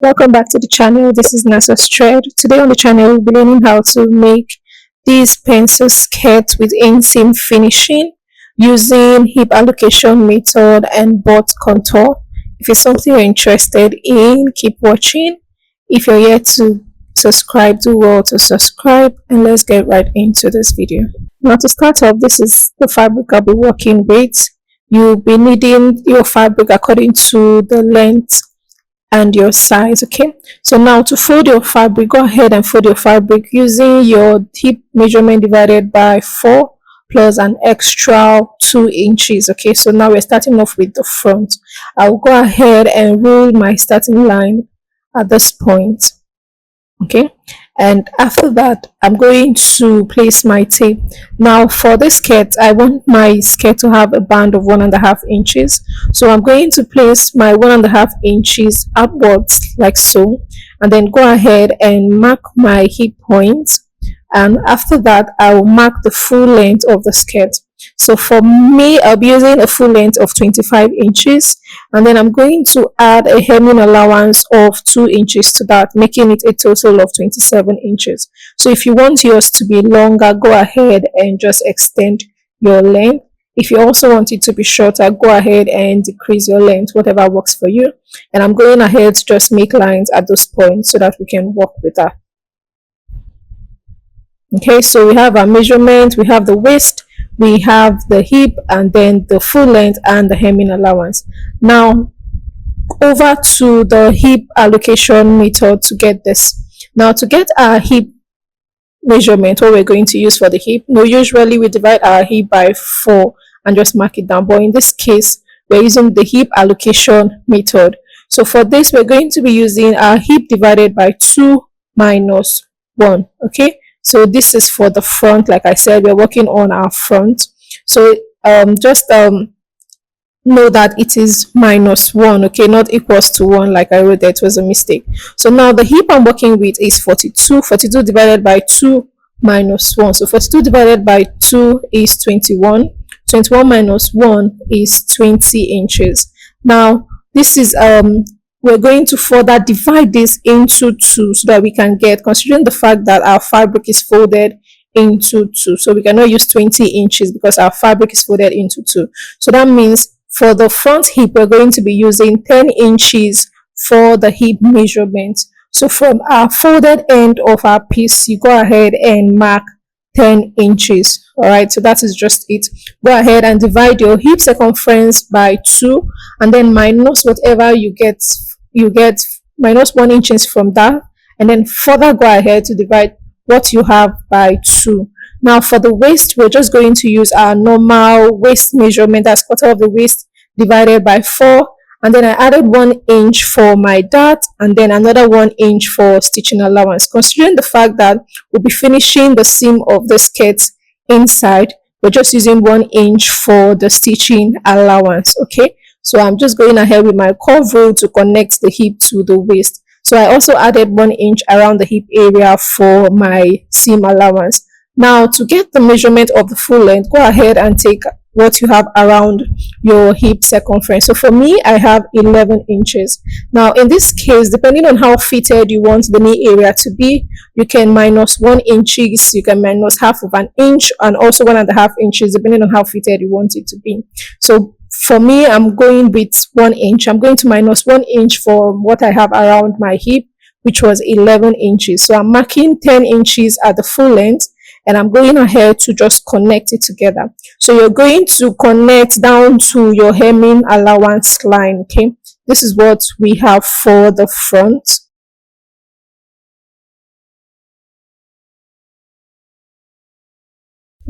Welcome back to the channel. This is NASA's Thread. Today on the channel, we'll be learning how to make these pencil skirts with inseam finishing using hip allocation method and bolt contour. If it's something you're interested in, keep watching. If you're yet to subscribe, do well to subscribe, and let's get right into this video. Now to start off, this is the fabric I'll be working with. You'll be needing your fabric according to the length and your size. Okay, so now to fold your fabric, go ahead and fold your fabric using your hip measurement divided by 4 plus an extra 2 inches. Okay, so now we're starting off with the front. I'll go ahead and rule my starting line at this point. Okay, and after that I'm going to place my tape. Now for this skirt, I want my skirt to have a band of 1.5 inches, so I'm going to place my 1.5 inches upwards like so, and then go ahead and mark my hip point, and after that I will mark the full length of the skirt. So for me, I'll be using a full length of 25 inches, and then I'm going to add a hemming allowance of 2 inches to that, making it a total of 27 inches. So if you want yours to be longer, go ahead and just extend your length. If you also want it to be shorter, go ahead and decrease your length, whatever works for you. And I'm going ahead to just make lines at those points so that we can work with that. Okay, so we have our measurement, we have the waist, we have the hip, and then the full length and the hemming allowance. Now over to the hip allocation method to get this. Now to get our hip measurement, what we're going to use for the hip, usually we divide our hip by 4 and just mark it down, but in this case we're using the hip allocation method. So for this, we're going to be using our hip divided by 2 minus 1. Okay, so this is for the front. Like I said, we're working on our front, so just know that it is minus 1, okay, not equals to 1 like I wrote there. It was a mistake. So now the hip I'm working with is 42 divided by 2 minus 1. So 42 divided by 2 is 21 minus 1 is 20 inches. Now this is we're going to further divide this into 2 so that we can get, considering the fact that our fabric is folded into 2, so we cannot use 20 inches because our fabric is folded into 2. So that means for the front hip, we're going to be using 10 inches for the hip measurement. So from our folded end of our piece, you go ahead and mark 10 inches. All right, so that is just it. Go ahead and divide your hip circumference by 2, and then minus whatever you get minus 1 inches from that, and then further go ahead to divide what you have by 2. Now for the waist, we're just going to use our normal waist measurement, that's quarter of the waist divided by 4, and then I added 1 inch for my dart and then another 1 inch for stitching allowance. Considering the fact that we'll be finishing the seam of the skirt inside, we're just using 1 inch for the stitching allowance. Okay, so I'm just going ahead with my curve rule to connect the hip to the waist. So I also added 1 inch around the hip area for my seam allowance. Now to get the measurement of the full length, go ahead and take what you have around your hip circumference. So for me, I have 11 inches. Now in this case, depending on how fitted you want the knee area to be, you can minus 1 inches, you can minus half of an inch, and also 1.5 inches depending on how fitted you want it to be. So for me, I'm going with 1 inch. I'm going to minus 1 inch for what I have around my hip, which was 11 inches. So I'm marking 10 inches at the full length, and I'm going ahead to just connect it together. So you're going to connect down to your hemming allowance line. Okay, this is what we have for the front.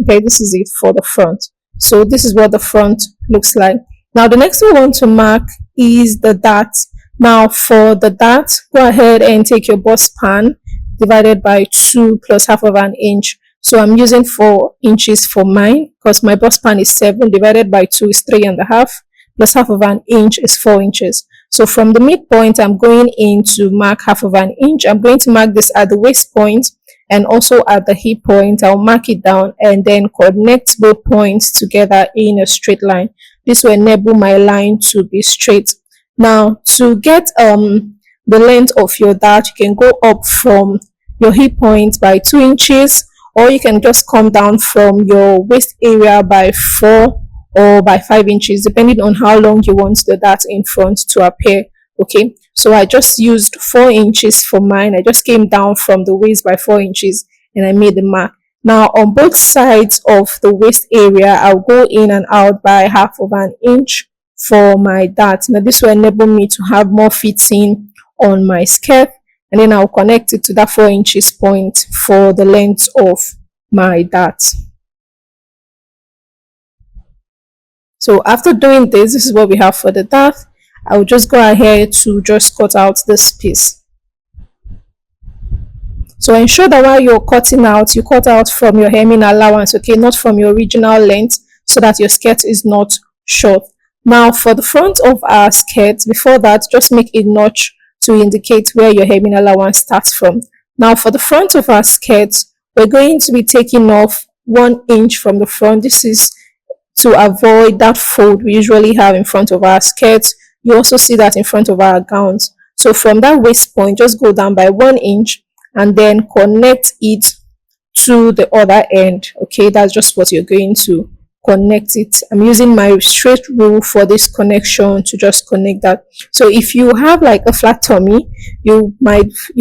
Okay, this is it for the front. So this is what the front looks like. Now the next we want to mark is the dart. Now for the dart, go ahead and take your bust span divided by 2 plus half of an inch. So I'm using 4 inches for mine because my bust span is 7, divided by 2 is 3.5, plus half of an inch is 4 inches. So from the midpoint, I'm going in to mark half of an inch. I'm going to mark this at the waist point and also at the hip point. I'll mark it down and then connect both points together in a straight line. This will enable my line to be straight. Now to get the length of your dart, you can go up from your hip point by 2 inches, or you can just come down from your waist area by 4 or by 5 inches, depending on how long you want the dart in front to appear. Okay, so I just used 4 inches for mine. I just came down from the waist by 4 inches and I made the mark. Now on both sides of the waist area, I'll go in and out by half of an inch for my dart. Now this will enable me to have more fitting on my skirt, and then I'll connect it to that 4 inches point for the length of my dart. So after doing this is what we have for the dart. I'll just go ahead to just cut out this piece. So ensure that while you're cutting out, you cut out from your hemming allowance, okay, not from your original length, so that your skirt is not short. Now for the front of our skirt, before that, just make a notch to indicate where your hemming allowance starts from. Now for the front of our skirt, we're going to be taking off 1 inch from the front. This is to avoid that fold we usually have in front of our skirts. You also see that in front of our gowns. So from that waist point, just go down by 1 inch and then connect it to the other end. Okay, that's just what you're going to connect it. I'm using my straight rule for this connection to just connect that. So if you have like a flat tummy, you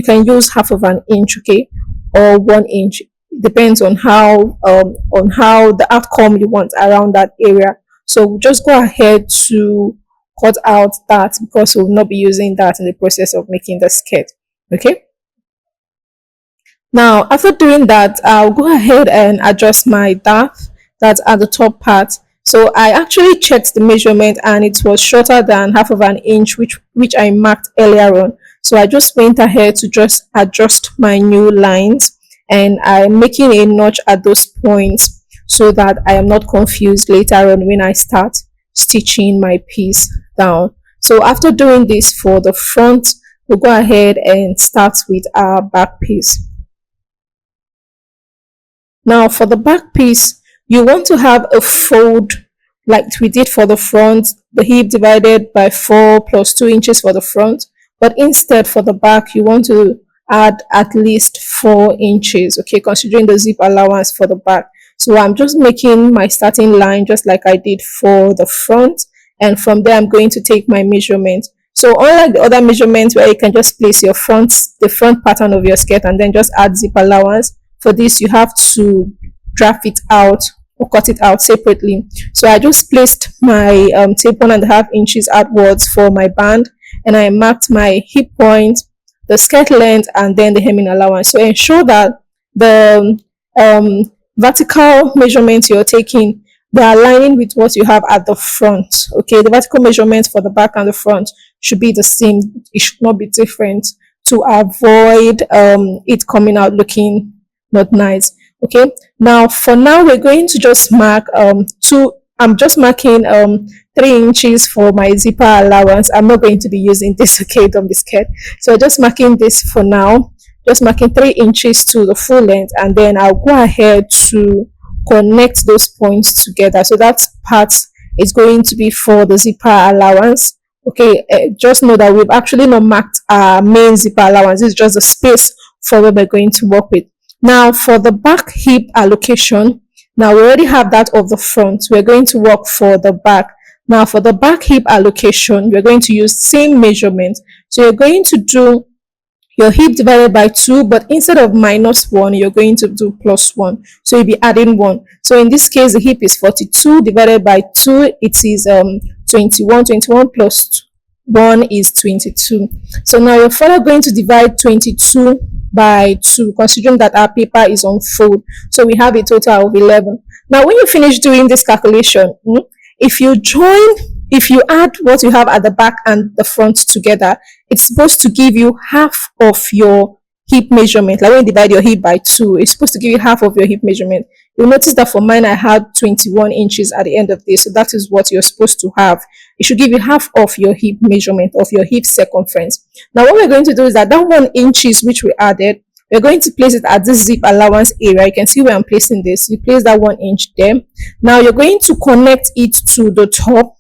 can use half of an inch, okay, or 1 inch. It depends on how the outcome you want around that area. So just go ahead to cut out that, because we'll not be using that in the process of making the skirt. Okay, now after doing that, I'll go ahead and adjust my dart that's at the top part. So I actually checked the measurement and it was shorter than half of an inch, which I marked earlier on. So I just went ahead to just adjust my new lines, and I'm making a notch at those points so that I am not confused later on when I start stitching my piece down. So after doing this for the front, we'll go ahead and start with our back piece. Now for the back piece, you want to have a fold like we did for the front, the hip divided by 4 plus 2 inches for the front, but instead for the back you want to add at least 4 inches, okay, considering the zip allowance for the back. So I'm just making my starting line just like I did for the front, and from there I'm going to take my measurement. So unlike the other measurements where you can just place the front pattern of your skirt and then just add zip allowance, for this you have to draft it out or cut it out separately. So I just placed my tape 1.5 inches outwards for my band, and I marked my hip point, the skirt length, and then the hemming allowance. So ensure that the vertical measurements you're taking, they are aligning with what you have at the front. Okay, the vertical measurements for the back and the front should be the same. It should not be different, to avoid it coming out looking not nice. Okay, now for now we're going to just mark I'm just marking 3 inches for my zipper allowance. I'm not going to be using this, okay, don't be scared. So just marking this for now, just marking 3 inches to the full length, and then I'll go ahead to connect those points together. So that part is going to be for the zipper allowance. Okay, just know that we've actually not marked our main zipper allowance. It's just the space for where we're going to work with. Now for the back hip allocation, now we already have that of the front. We're going to work for the back. Now for the back hip allocation, we're going to use same measurement. So you're going to do your hip divided by 2, but instead of -1, you're going to do +1. So you'll be adding 1. So in this case, the hip is 42 divided by 2. It is 21. 21 plus 1 is 22. So now you're further going to divide 22 by 2, considering that our paper is on fold. So we have a total of 11. Now when you finish doing this calculation, if you add what you have at the back and the front together, it's supposed to give you half of your hip measurement. Like when you divide your hip by 2, it's supposed to give you half of your hip measurement. You'll notice that for mine I had 21 inches at the end of this, so that is what you're supposed to have. It should give you half of your hip measurement, of your hip circumference. Now what we're going to do is that 1 inches which we added, we're going to place it at this zip allowance area. You can see where I'm placing this. You place that 1 inch there. Now you're going to connect it to the top,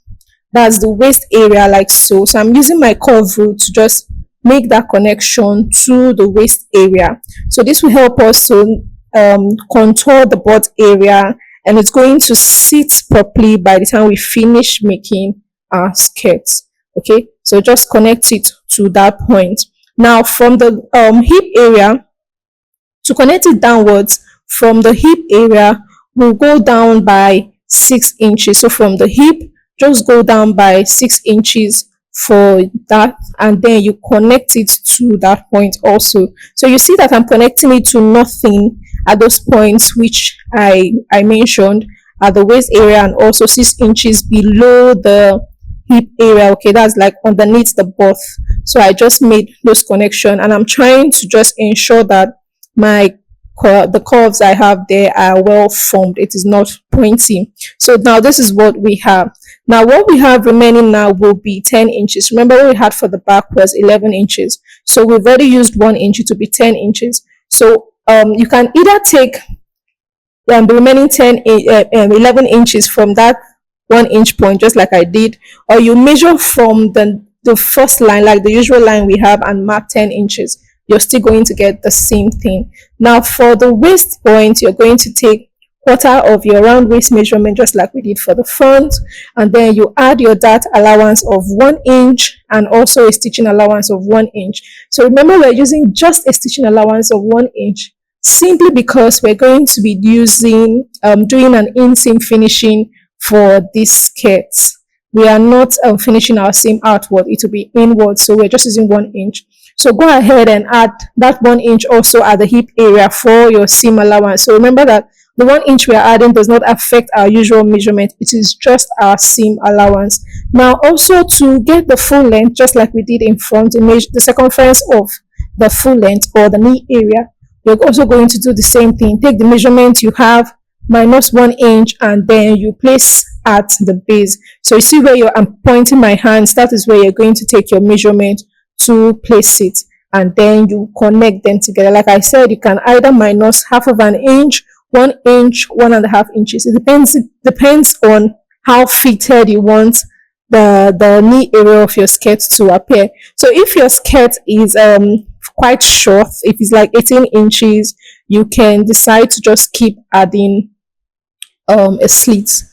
that's the waist area, like so. So I'm using my curve rule to just make that connection to the waist area. So this will help us to contour the butt area, and it's going to sit properly by the time we finish making our skirts. Okay, so just connect it to that point. Now from the hip area, to connect it downwards, from the hip area, we'll go down by 6 inches. So from the hip, just go down by 6 inches for that, and then you connect it to that point also. So you see that I'm connecting it to nothing at those points which I mentioned at the waist area, and also 6 inches below the hip area. Okay, that's like underneath the butt. So I just made those connection, and I'm trying to just ensure that my the curves I have there are well formed. It is not pointy. So now this is what we have. Now what we have remaining now will be 10 inches. Remember what we had for the back was 11 inches. So we've already used 1 inch to be 10 inches. So you can either take the remaining 11 inches from that 1 inch point, just like I did, or you measure from the first line, like the usual line we have, and mark 10 inches. You're still going to get the same thing. Now for the waist point, you're going to take quarter of your round waist measurement, just like we did for the front, and then you add your dart allowance of 1 inch and also a stitching allowance of 1 inch. So remember, we're using just a stitching allowance of 1 inch simply because we're going to be using doing an inseam finishing for these skirts. We are not finishing our seam outward, it will be inward, so we're just using 1 inch. So go ahead and add that 1 inch also at the hip area for your seam allowance. So remember that the 1 inch we are adding does not affect our usual measurement, it is just our seam allowance. Now also, to get the full length, just like we did in front, the circumference of the full length or the knee area, you're also going to do the same thing. Take the measurement you have minus 1 inch, and then you place at the base. So you see where I'm pointing my hands, that is where you're going to take your measurement to place it, and then you connect them together. Like I said, you can either minus half of an inch, 1 inch, 1.5 inches. It depends on how fitted you want the knee area of your skirt to appear. So if your skirt is quite short, if it's like 18 inches, you can decide to just keep adding a slit.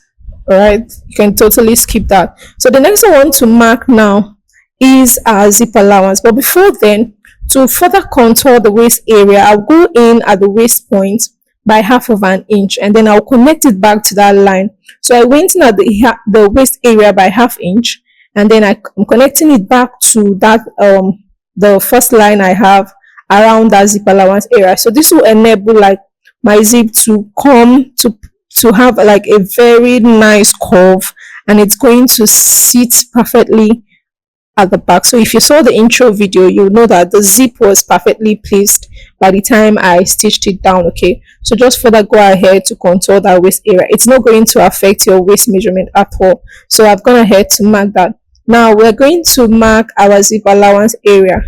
All right, you can totally skip that. So the next one I want to mark now is our zip allowance, but before then, to further contour the waist area, I'll go in at the waist point by half of an inch, and then I'll connect it back to that line. So I went in at the waist area by half inch, and then I'm connecting it back to that the first line I have around that zip allowance area. So this will enable like my zip to come to have like a very nice curve, and it's going to sit perfectly at the back. So if you saw the intro video, you know that the zip was perfectly placed by the time I stitched it down. Okay, so just further go ahead to contour that waist area. It's not going to affect your waist measurement at all. So I've gone ahead to mark that. Now we're going to mark our zip allowance area.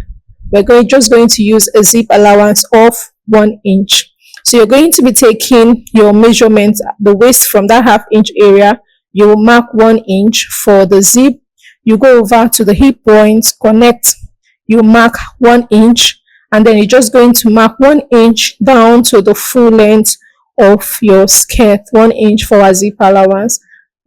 Just going to use a zip allowance of 1 inch. So you're going to be taking your measurement, the waist from that half inch area. You will mark 1 inch for the zip. You go over to the hip point, connect, you mark 1 inch, and then you're just going to mark 1 inch down to the full length of your skirt, 1 inch for our zip allowance.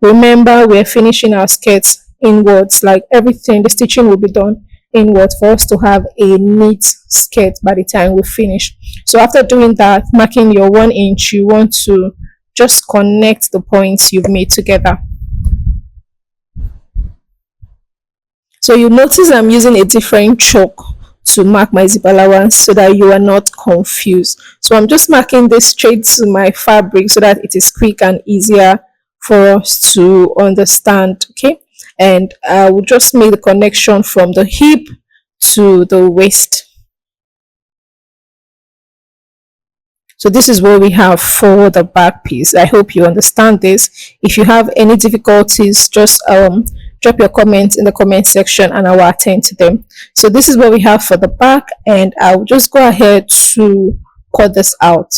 Remember, we're finishing our skirts inwards, like everything, the stitching will be done inward for us to have a neat skirt by the time we finish. So after doing that, marking your 1 inch, you want to just connect the points you've made together. So you notice I'm using a different chalk to mark my zip allowance so that you are not confused. So I'm just marking this straight to my fabric so that it is quick and easier for us to understand. Okay, and I will just make the connection from the hip to the waist. So this is what we have for the back piece. I hope you understand this. If you have any difficulties, just drop your comments in the comment section and I will attend to them. So this is what we have for the back, and I'll just go ahead to cut this out.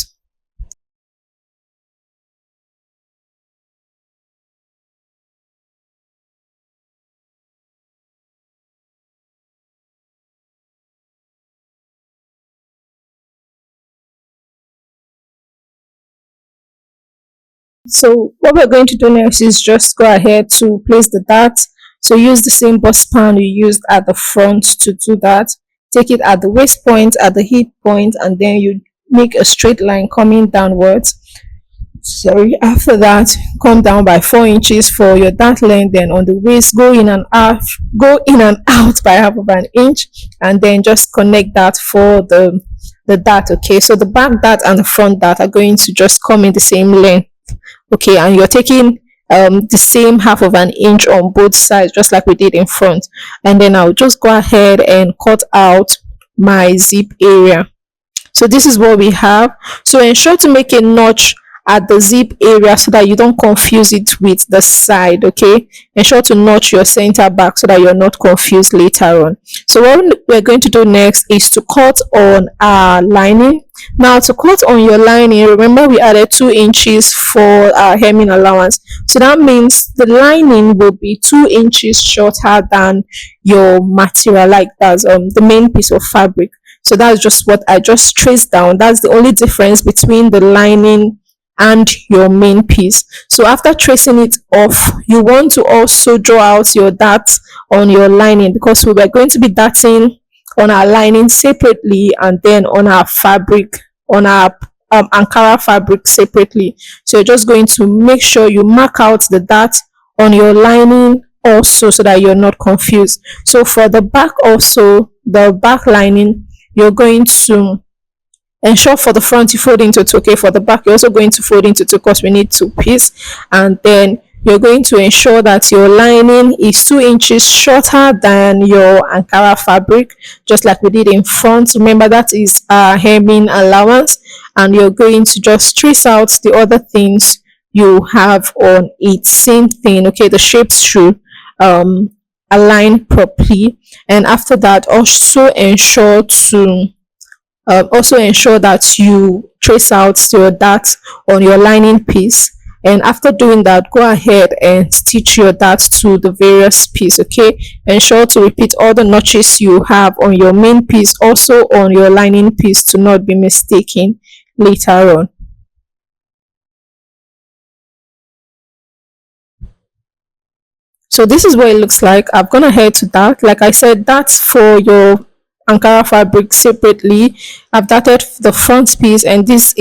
So what we're going to do next is just go ahead to place the dart. So use the same bust span you used at the front to do that. Take it at the waist point, at the hip point, and then you make a straight line coming downwards. Sorry, after that, come down by 4 inches for your dart length. Then on the waist, go in and out by half of an inch, and then just connect that for the dart. Okay, so the back dart and the front dart are going to just come in the same length. Okay, and you're taking the same half of an inch on both sides, just like we did in front. And then I'll just go ahead and cut out my zip area. So this is what we have. So ensure to make a notch at the zip area so that you don't confuse it with the side. Okay, ensure to notch your center back so that you're not confused later on. So what we're going to do next is to cut on our lining. Now to cut on your lining, remember we added 2 inches for our hemming allowance, so that means the lining will be 2 inches shorter than your material, like that's the main piece of fabric. So that's just what I just traced down. That's the only difference between the lining and your main piece. So after tracing it off, you want to also draw out your dart on your lining, because we are going to be darting on our lining separately and then on our fabric, on our Ankara fabric separately. So you're just going to make sure you mark out the dart on your lining also, so that you're not confused. So for the back also, the back lining, you're going to ensure for the front you fold into two. Okay, for the back you're also going to fold into two because we need 2 pieces. And then you're going to ensure that your lining is 2 inches shorter than your Ankara fabric, just like we did in front. Remember, that is our hemming allowance. And you're going to just trace out the other things you have on it. Same thing. Okay, the shapes should align properly. And after that, also ensure that you trace out your dart on your lining piece. And after doing that, go ahead and stitch your dart to the various piece. Okay, ensure to repeat all the notches you have on your main piece also on your lining piece to not be mistaken later on. So this is what it looks like. I've gone ahead to that. Like I said, that's for your Ankara fabric separately. I've darted the front piece, and these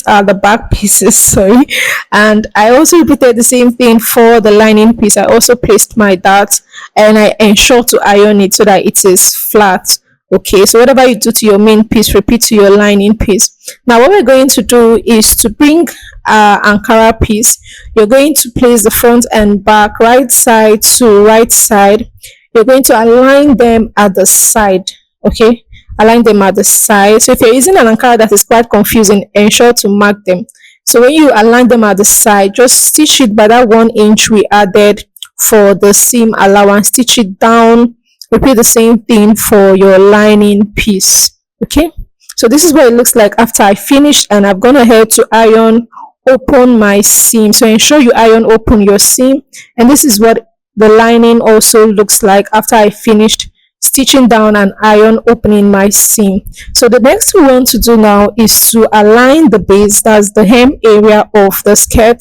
are the back pieces. Sorry, and I also repeated the same thing for the lining piece. I also placed my dart and I ensure to iron it so that it is flat. Okay, so whatever you do to your main piece, repeat to your lining piece. Now what we're going to do is to bring our Ankara piece. You're going to place the front and back, right side to right side. You're going to align them at the side. Okay, align them at the side. So if you're using an Ankara that is quite confusing, ensure to mark them. So when you align them at the side, just stitch it by that 1 inch we added for the seam allowance. Stitch it down. Repeat the same thing for your lining piece. Okay, so this is what it looks like after I finished, and I've gone ahead to iron open my seam. So ensure you iron open your seam, and this is what the lining also looks like after I finished stitching down and iron opening my seam. So the next we want to do now is to align the base, that's the hem area of the skirt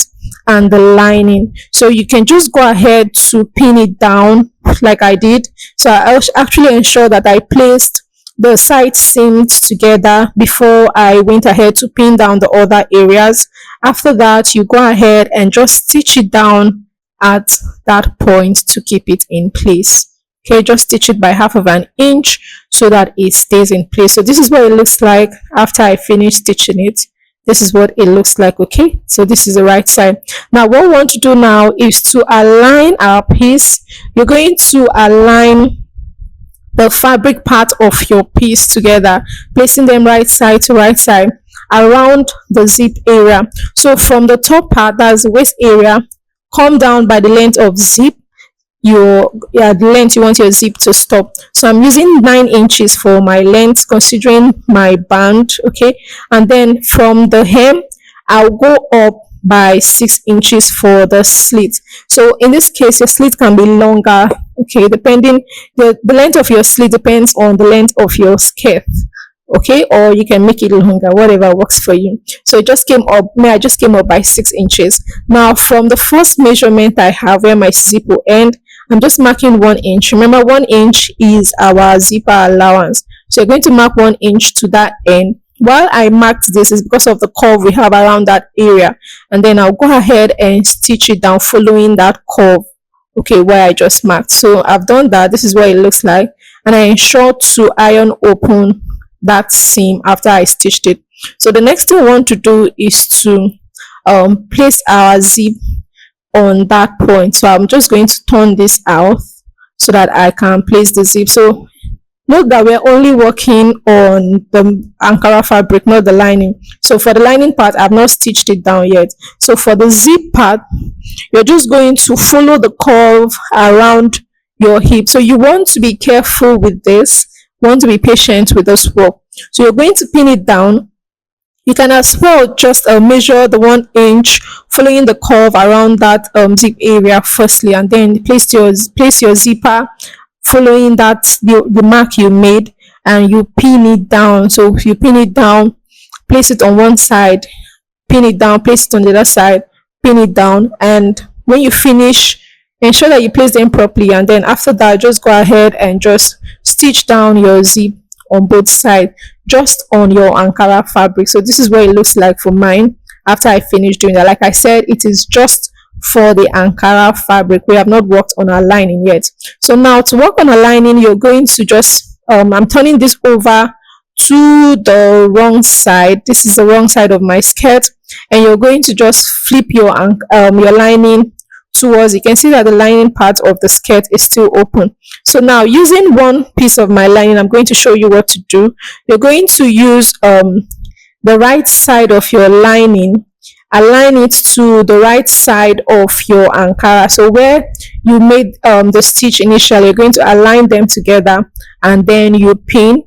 and the lining. So you can just go ahead to pin it down like I did. So I actually ensure that I placed the side seams together before I went ahead to pin down the other areas. After that, you go ahead and just stitch it down at that point to keep it in place. Okay, just stitch it by half of an inch so that it stays in place. So this is what it looks like after I finish stitching it. This is what it looks like. Okay, so this is the right side. Now what we want to do now is to align our piece. You're going to align the fabric part of your piece together, placing them right side to right side around the zip area. So from the top part, that's the waist area, come down by the length of zip, the length you want your zip to stop. So I'm using 9 inches for my length considering my band. Okay, and then from the hem I'll go up by 6 inches for the slit. So in this case your slit can be longer. Okay, depending the length of your slit depends on the length of your skirt. okay, or you can make it longer, whatever works for you. So it just came up, I just came up by 6 inches. Now from the first measurement I have where my zip will end, I'm just marking 1 inch. Remember, 1 inch is our zipper allowance, so you're going to mark 1 inch to that end. While I marked this is because of the curve we have around that area, and then I'll go ahead and stitch it down following that curve, okay, where I just marked. So I've done that. This is what it looks like, and I ensure to iron open that seam after I stitched it. So the next thing we want to do is to place our zip on that point. So I'm just going to turn this out so that I can place the zip. So note that we're only working on the Ankara fabric, not the lining. So for the lining part, I've not stitched it down yet. So for the zip part, you're just going to follow the curve around your hip. So you want to be careful with this, want to be patient with this work. So you're going to pin it down. You can as well just measure the 1 inch following the curve around that zip area firstly, and then place your zipper following that the mark you made, and you pin it down. So if you pin it down, place it on one side, pin it down, place it on the other side, pin it down, and when you finish, ensure that you place them properly, and then after that just go ahead and just stitch down your zip on both sides, just on your Ankara fabric. So this is what it looks like for mine after I finished doing that. Like I said, it is just for the Ankara fabric. We have not worked on our lining yet. So now to work on a lining, you're going to just I'm turning this over to the wrong side. This is the wrong side of my skirt, and you're going to just flip your lining towards. You can see that the lining part of the skirt is still open. So now, using one piece of my lining, I'm going to show you what to do. You're going to use the right side of your lining, align it to the right side of your Ankara. So where you made the stitch initially, you're going to align them together, and then you pin.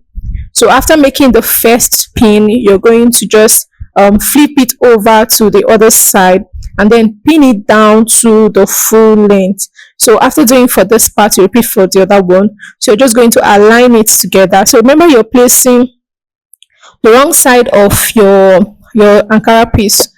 So after making the first pin, you're going to just flip it over to the other side, and then pin it down to the full length. So after doing for this part, you repeat for the other one. So you're just going to align it together. So remember, you're placing the wrong side of your Ankara piece,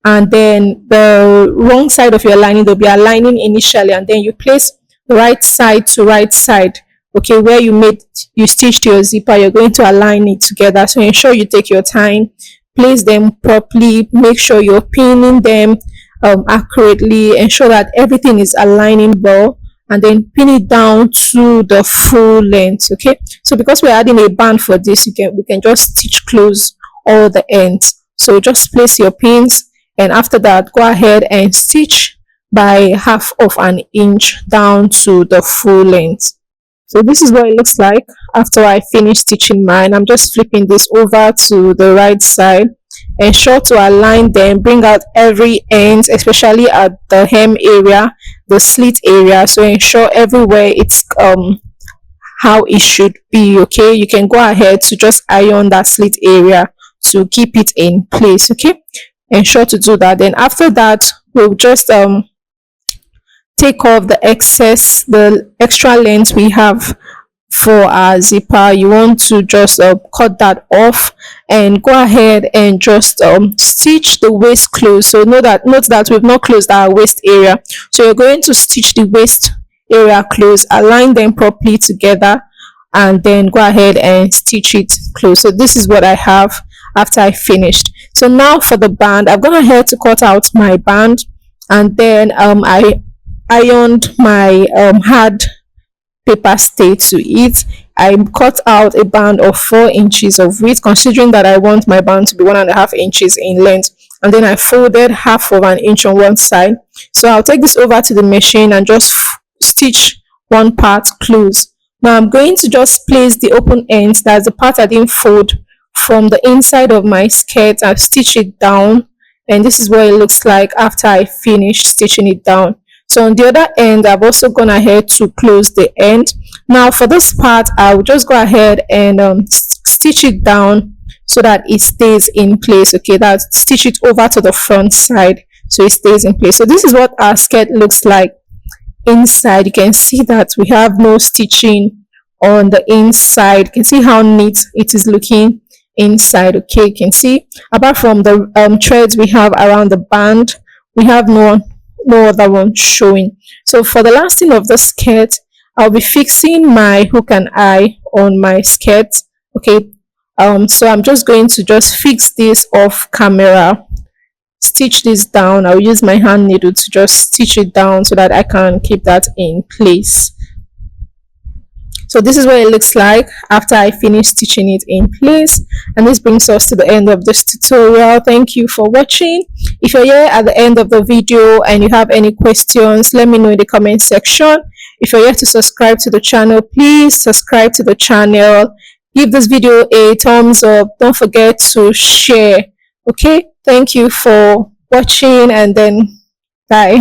and then the wrong side of your lining, they'll be aligning initially, and then you place the right side to right side, okay, where you stitched your zipper. You're going to align it together. So ensure you take your time, place them properly, make sure you're pinning them accurately, ensure that everything is aligning well, and then pin it down to the full length. Okay, so because we're adding a band for this, we can just stitch close all the ends. So just place your pins, and after that go ahead and stitch by 1/2 inch down to the full length. So this is what it looks like after I finish stitching mine. I'm just flipping this over to the right side. Ensure to align them, bring out every end, especially at the hem area, the slit area. So ensure everywhere it's how it should be. Okay, you can go ahead to just iron that slit area to keep it in place. Okay, ensure to do that. Then after that, we'll just take off the extra length we have for our zipper. You want to just cut that off and go ahead and just stitch the waist close. So note that we've not closed our waist area, so you're going to stitch the waist area close, align them properly together, and then go ahead and stitch it close. So this is what I have after I finished. So now for the band, I've gone ahead to cut out my band, and then I ironed my hard paper stay to it. I cut out a band of 4 inches of width, considering that I want my band to be 1.5 inches in length, and then I folded 1/2 inch on one side. So I'll take this over to the machine and just stitch one part close. Now I'm going to just place the open ends, that's the part I didn't fold, from the inside of my skirt and stitch it down, and this is what it looks like after I finish stitching it down. So on the other end, I've also gone ahead to close the end. Now for this part, I will just go ahead and stitch it down so that it stays in place. Okay, that stitch it over to the front side so it stays in place. So this is what our skirt looks like inside. You can see that we have no stitching on the inside. You can see how neat it is looking inside. Okay, you can see apart from the threads we have around the band, we have no other one showing. So for the lasting of the skirt, I'll be fixing my hook and eye on my skirt. Okay, so I'm just going to just fix this off camera, stitch this down. I'll use my hand needle to just stitch it down so that I can keep that in place. So this is what it looks like after I finish stitching it in place. And this brings us to the end of this tutorial. Thank you for watching. If you're here at the end of the video and you have any questions, let me know in the comment section. If you're yet to subscribe to the channel, please subscribe to the channel. Give this video a thumbs up. Don't forget to share. Okay, thank you for watching, and then bye.